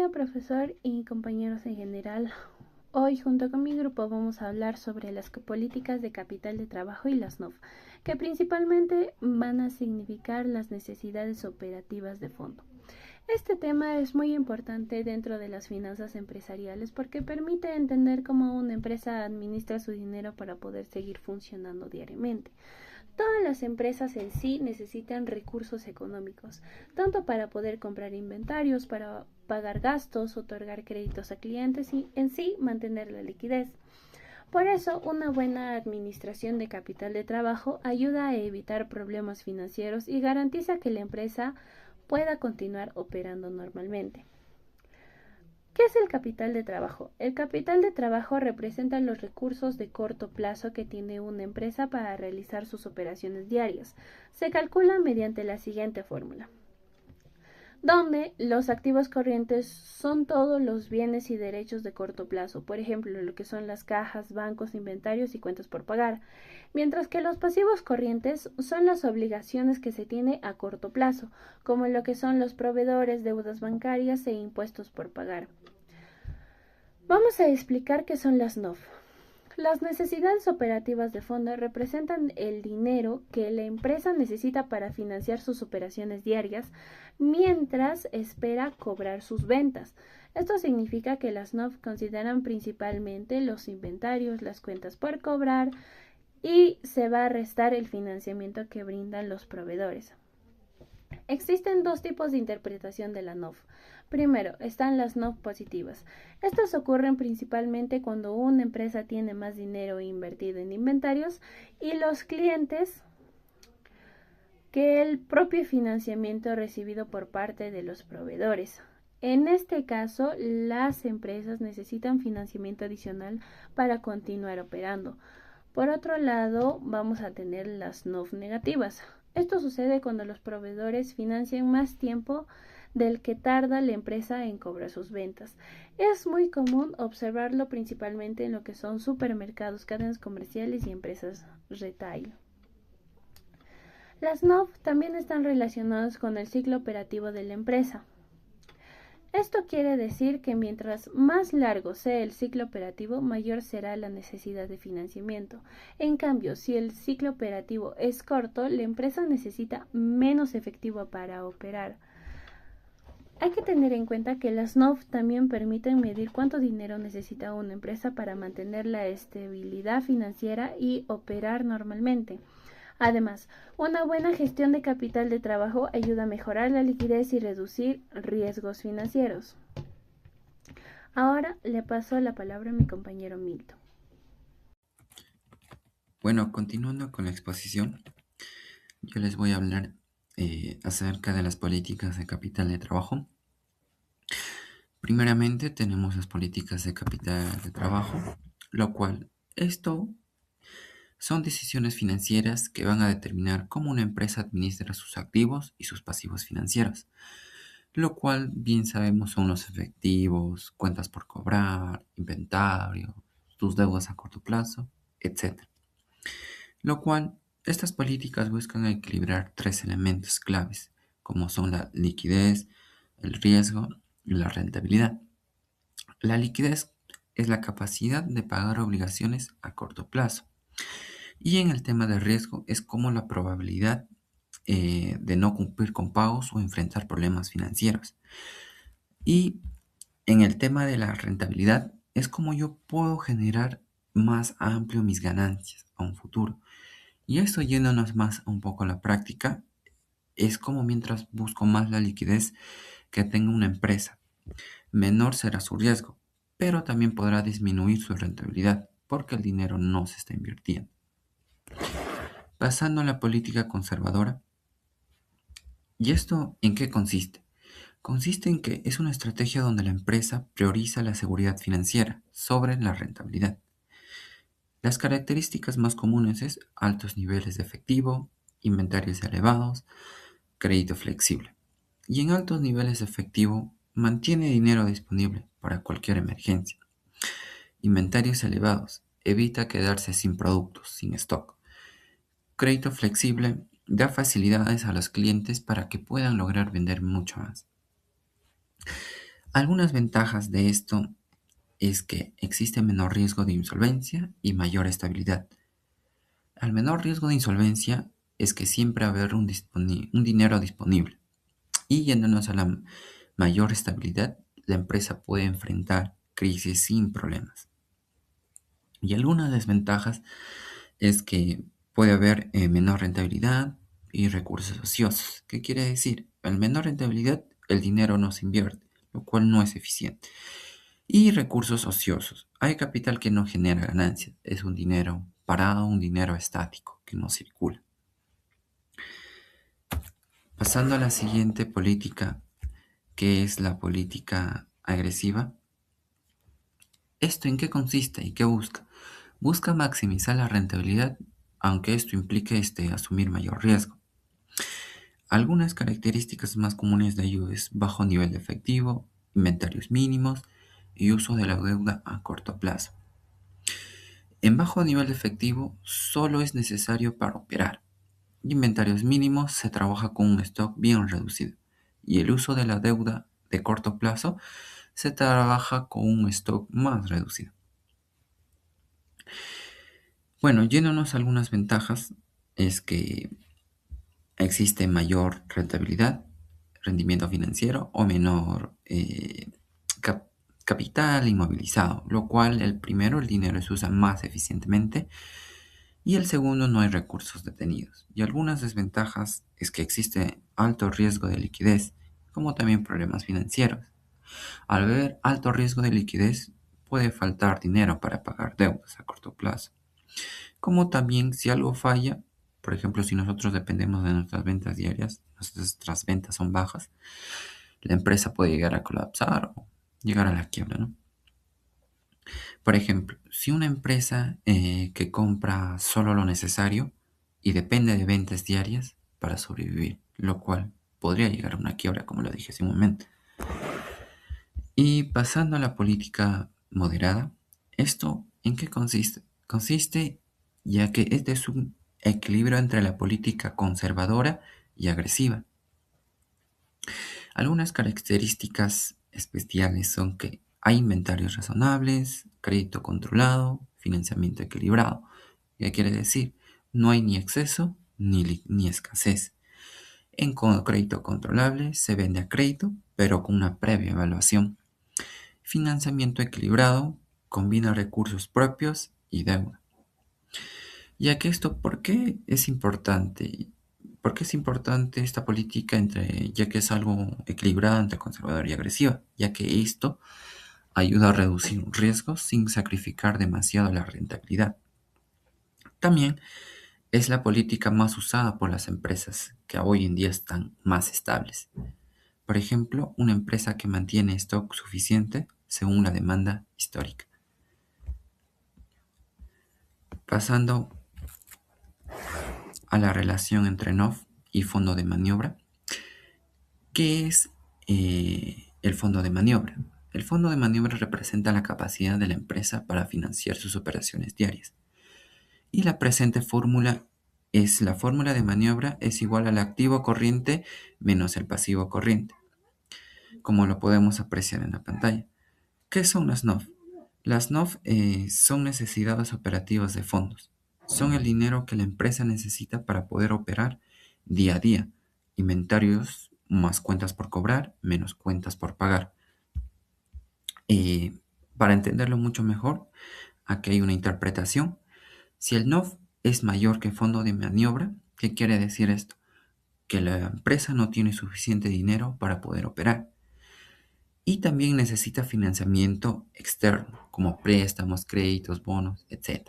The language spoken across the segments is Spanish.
día, profesor y compañeros en general. Hoy, junto con mi grupo, vamos a hablar sobre las políticas de capital de trabajo y las NOF, que principalmente van a significar las necesidades operativas de fondo. Este tema es muy importante dentro de las finanzas empresariales porque permite entender cómo una empresa administra su dinero para poder seguir funcionando diariamente. Todas las empresas en sí necesitan recursos económicos, tanto para poder comprar inventarios, para pagar gastos, otorgar créditos a clientes y en sí mantener la liquidez. Por eso, una buena administración de capital de trabajo ayuda a evitar problemas financieros y garantiza que la empresa pueda continuar operando normalmente. ¿Qué es el capital de trabajo? El capital de trabajo representa los recursos de corto plazo que tiene una empresa para realizar sus operaciones diarias. Se calcula mediante la siguiente fórmula, donde los activos corrientes son todos los bienes y derechos de corto plazo, por ejemplo, lo que son las cajas, bancos, inventarios y cuentas por pagar, mientras que los pasivos corrientes son las obligaciones que se tiene a corto plazo, como lo que son los proveedores, deudas bancarias e impuestos por pagar. Vamos a explicar qué son las NOF. Las necesidades operativas de fondo representan el dinero que la empresa necesita para financiar sus operaciones diarias mientras espera cobrar sus ventas. Esto significa que las NOF consideran principalmente los inventarios, las cuentas por cobrar y se va a restar el financiamiento que brindan los proveedores. Existen dos tipos de interpretación de la NOF. Primero, están las NOF positivas. Estas ocurren principalmente cuando una empresa tiene más dinero invertido en inventarios y los clientes que el propio financiamiento recibido por parte de los proveedores. En este caso, las empresas necesitan financiamiento adicional para continuar operando. Por otro lado, vamos a tener las NOF negativas. Esto sucede cuando los proveedores financian más tiempo del que tarda la empresa en cobrar sus ventas. Es muy común observarlo principalmente en lo que son supermercados, cadenas comerciales y empresas retail. Las NOF también están relacionadas con el ciclo operativo de la empresa. Esto quiere decir que mientras más largo sea el ciclo operativo, mayor será la necesidad de financiamiento. En cambio, si el ciclo operativo es corto, la empresa necesita menos efectivo para operar. Hay que tener en cuenta que las NOF también permiten medir cuánto dinero necesita una empresa para mantener la estabilidad financiera y operar normalmente. Además, una buena gestión de capital de trabajo ayuda a mejorar la liquidez y reducir riesgos financieros. Ahora le paso la palabra a mi compañero Milton. Bueno, continuando con la exposición, yo les voy a hablar acerca de las políticas de capital de trabajo. Primeramente tenemos las políticas de capital de trabajo, lo cual esto son decisiones financieras que van a determinar cómo una empresa administra sus activos y sus pasivos financieros, lo cual bien sabemos son los efectivos, cuentas por cobrar, inventario, tus deudas a corto plazo, etc. Lo cual estas políticas buscan equilibrar tres elementos claves, como son la liquidez, el riesgo y la rentabilidad. La liquidez es la capacidad de pagar obligaciones a corto plazo. Y en el tema de riesgo es como la probabilidad de no cumplir con pagos o enfrentar problemas financieros. Y en el tema de la rentabilidad es como yo puedo generar más amplio mis ganancias a un futuro. Y esto yéndonos más un poco a la práctica, es como mientras busco más la liquidez que tenga una empresa, menor será su riesgo, pero también podrá disminuir su rentabilidad porque el dinero no se está invirtiendo. Pasando a la política conservadora, ¿y esto en qué consiste? Consiste en que es una estrategia donde la empresa prioriza la seguridad financiera sobre la rentabilidad. Las características más comunes es altos niveles de efectivo, inventarios elevados, crédito flexible. Y en altos niveles de efectivo mantiene dinero disponible para cualquier emergencia. Inventarios elevados. Evita quedarse sin productos, sin stock. Crédito flexible da facilidades a los clientes para que puedan lograr vender mucho más. Algunas ventajas de esto es que existe menor riesgo de insolvencia y mayor estabilidad. Al menor riesgo de insolvencia es que siempre va a haber un dinero disponible. Y yéndonos a la mayor estabilidad, la empresa puede enfrentar crisis sin problemas. Y algunas desventajas es que puede haber menor rentabilidad y recursos ociosos. ¿Qué quiere decir? Al menor rentabilidad, el dinero no se invierte, lo cual no es eficiente. Y recursos ociosos. Hay capital que no genera ganancias. Es un dinero parado, un dinero estático que no circula. Pasando a la siguiente política, que es la política agresiva. ¿Esto en qué consiste y qué busca? Busca maximizar la rentabilidad, aunque esto implique asumir mayor riesgo. Algunas características más comunes de ello es bajo nivel de efectivo, inventarios mínimos y uso de la deuda a corto plazo. En bajo nivel de efectivo solo es necesario para operar. Inventarios mínimos se trabaja con un stock bien reducido y el uso de la deuda de corto plazo se trabaja con un stock más reducido. Bueno, yéndonos a algunas ventajas, es que existe mayor rentabilidad, rendimiento financiero o menor cap- capital inmovilizado, lo cual el primero, el dinero se usa más eficientemente y el segundo, no hay recursos detenidos. Y algunas desventajas es que existe alto riesgo de liquidez, como también problemas financieros. Al haber alto riesgo de liquidez, puede faltar dinero para pagar deudas a corto plazo. Como también si algo falla, por ejemplo, si nosotros dependemos de nuestras ventas diarias, nuestras ventas son bajas, la empresa puede llegar a colapsar o llegar a la quiebra, ¿no? Por ejemplo, si una empresa que compra solo lo necesario y depende de ventas diarias para sobrevivir, lo cual podría llegar a una quiebra, como lo dije hace un momento. Y pasando a la política moderada, ¿esto en qué consiste? Consiste ya que este es un equilibrio entre la política conservadora y agresiva. Algunas características especiales son que hay inventarios razonables, crédito controlado, financiamiento equilibrado. ¿Qué quiere decir? No hay ni exceso ni escasez. En crédito controlable se vende a crédito, pero con una previa evaluación. Financiamiento equilibrado combina recursos propios y deuda. Ya que esto, ¿por qué es importante? ¿Por qué es importante esta política ya que es algo equilibrada entre conservadora y agresiva? Ya que esto ayuda a reducir riesgos sin sacrificar demasiado la rentabilidad. También es la política más usada por las empresas que hoy en día están más estables. Por ejemplo, una empresa que mantiene stock suficiente según la demanda histórica. Pasando a la relación entre NOF y fondo de maniobra. ¿Qué es el fondo de maniobra? El fondo de maniobra representa la capacidad de la empresa para financiar sus operaciones diarias. Y la presente fórmula es la fórmula de maniobra es igual al activo corriente menos el pasivo corriente, como lo podemos apreciar en la pantalla. ¿Qué son las NOF? Las NOF son necesidades operativas de fondos. Son el dinero que la empresa necesita para poder operar día a día. Inventarios más cuentas por cobrar menos cuentas por pagar. Para entenderlo mucho mejor, aquí hay una interpretación. Si el NOF es mayor que fondo de maniobra, ¿qué quiere decir esto? Que la empresa no tiene suficiente dinero para poder operar. Y también necesita financiamiento externo, como préstamos, créditos, bonos, etc.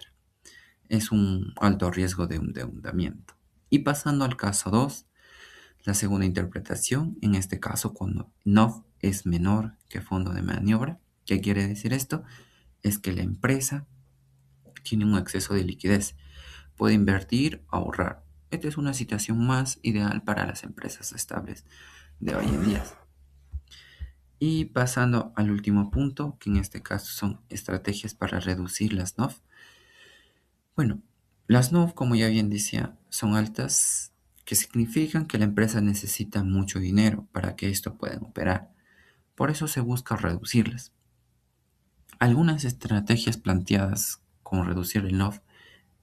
Es un alto riesgo de endeudamiento. Y pasando al caso 2, la segunda interpretación, en este caso cuando NOF es menor que fondo de maniobra. ¿Qué quiere decir esto? Es que la empresa tiene un exceso de liquidez, puede invertir o ahorrar. Esta es una situación más ideal para las empresas estables de hoy en día. Y pasando al último punto, que en este caso son estrategias para reducir las NOF. Bueno, las NOF, como ya bien decía, son altas, que significan que la empresa necesita mucho dinero para que esto pueda operar. Por eso se busca reducirlas. Algunas estrategias planteadas como reducir el NOF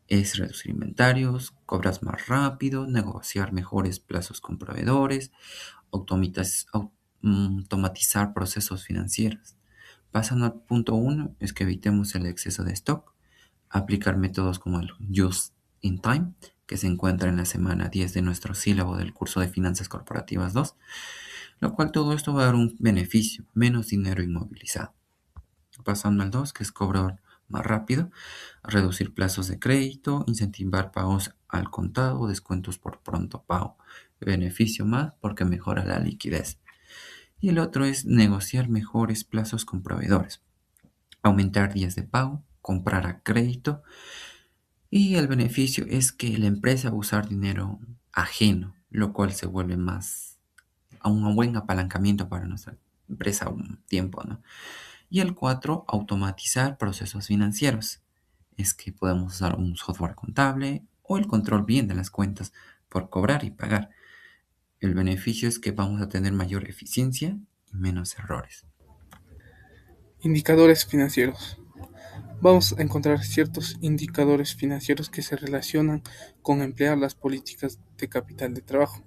es reducir inventarios, cobrar más rápido, negociar mejores plazos con proveedores, automatizar procesos financieros. Pasando al punto uno, es que evitemos el exceso de stock, aplicar métodos como el Just in Time, que se encuentra en la semana 10 de nuestro sílabo del curso de Finanzas Corporativas 2, lo cual todo esto va a dar un beneficio, menos dinero inmovilizado. Pasando al 2, que es cobrar más rápido, reducir plazos de crédito, incentivar pagos al contado o descuentos por pronto pago. Beneficio más porque mejora la liquidez. Y el otro es negociar mejores plazos con proveedores, aumentar días de pago, comprar a crédito. Y el beneficio es que la empresa va a usar dinero ajeno, lo cual se vuelve más a un buen apalancamiento para nuestra empresa a un tiempo, ¿no? Y el 4, automatizar procesos financieros. Es que podemos usar un software contable o el control bien de las cuentas por cobrar y pagar. El beneficio es que vamos a tener mayor eficiencia y menos errores. Indicadores financieros. Vamos a encontrar ciertos indicadores financieros que se relacionan con emplear las políticas de capital de trabajo.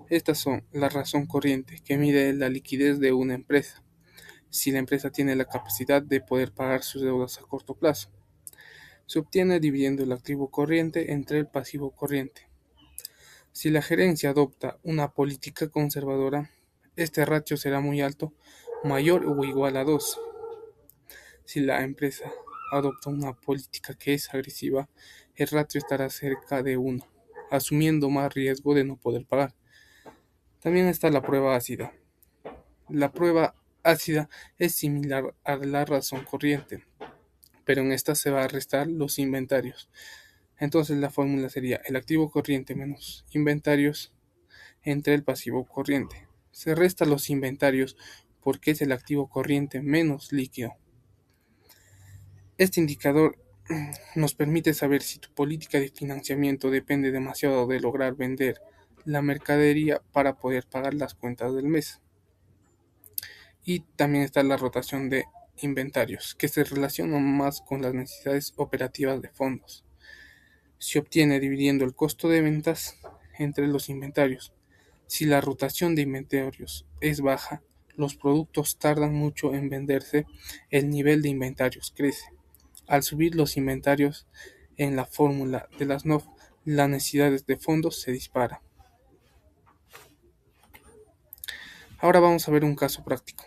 Estas son la razón corriente, que mide la liquidez de una empresa, si la empresa tiene la capacidad de poder pagar sus deudas a corto plazo. Se obtiene dividiendo el activo corriente entre el pasivo corriente. Si la gerencia adopta una política conservadora, este ratio será muy alto, mayor o igual a 2. Si la empresa adopta una política que es agresiva, el ratio estará cerca de 1, asumiendo más riesgo de no poder pagar. También está la prueba ácida. La prueba ácida es similar a la razón corriente, pero en esta se va a restar los inventarios. Entonces la fórmula sería el activo corriente menos inventarios entre el pasivo corriente. Se resta los inventarios porque es el activo corriente menos líquido. Este indicador nos permite saber si tu política de financiamiento depende demasiado de lograr vender la mercadería para poder pagar las cuentas del mes. Y también está la rotación de inventarios, que se relaciona más con las necesidades operativas de fondos. Se obtiene dividiendo el costo de ventas entre los inventarios. Si la rotación de inventarios es baja, los productos tardan mucho en venderse, el nivel de inventarios crece. Al subir los inventarios en la fórmula de las NOF, las necesidades de fondos se disparan. Ahora vamos a ver un caso práctico.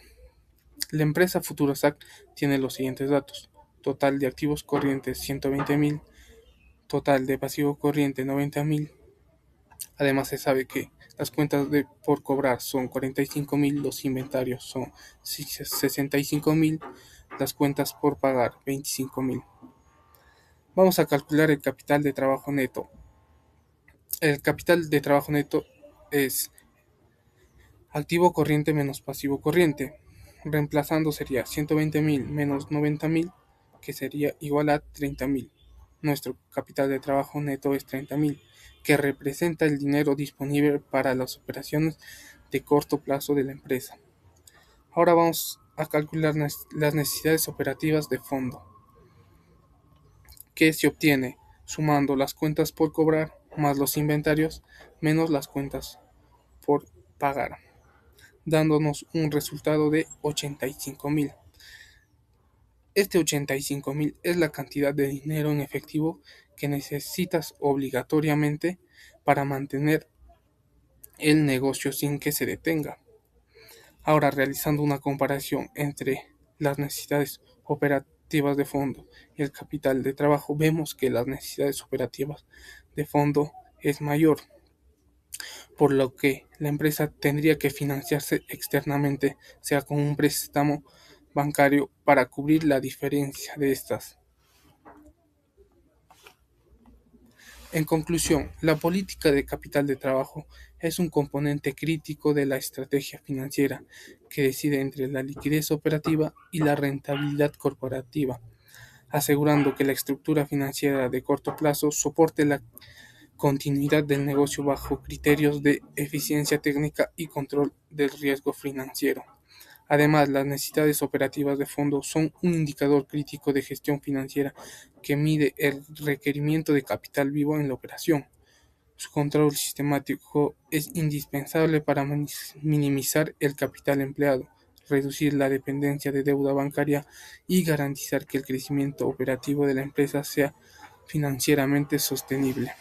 La empresa Futurosac tiene los siguientes datos: total de activos corrientes 120,000, total de pasivo corriente 90,000. Además se sabe que las cuentas por cobrar son 45,000, los inventarios son 65,000, las cuentas por pagar 25,000. Vamos a calcular el capital de trabajo neto. El capital de trabajo neto es activo corriente menos pasivo corriente. Reemplazando sería 120,000 menos 90,000, que sería igual a 30,000. Nuestro capital de trabajo neto es 30,000, que representa el dinero disponible para las operaciones de corto plazo de la empresa. Ahora vamos a calcular las necesidades operativas de fondo, que se obtiene sumando las cuentas por cobrar más los inventarios menos las cuentas por pagar, dándonos un resultado de 85,000. Este 85,000 es la cantidad de dinero en efectivo que necesitas obligatoriamente para mantener el negocio sin que se detenga. Ahora, realizando una comparación entre las necesidades operativas de fondo y el capital de trabajo, vemos que las necesidades operativas de fondo es mayor, por lo que la empresa tendría que financiarse externamente, sea con un préstamo bancario, para cubrir la diferencia de estas. En conclusión, la política de capital de trabajo es un componente crítico de la estrategia financiera que decide entre la liquidez operativa y la rentabilidad corporativa, asegurando que la estructura financiera de corto plazo soporte la continuidad del negocio bajo criterios de eficiencia técnica y control del riesgo financiero. Además, las necesidades operativas de fondo son un indicador crítico de gestión financiera que mide el requerimiento de capital vivo en la operación. Su control sistemático es indispensable para minimizar el capital empleado, reducir la dependencia de deuda bancaria y garantizar que el crecimiento operativo de la empresa sea financieramente sostenible.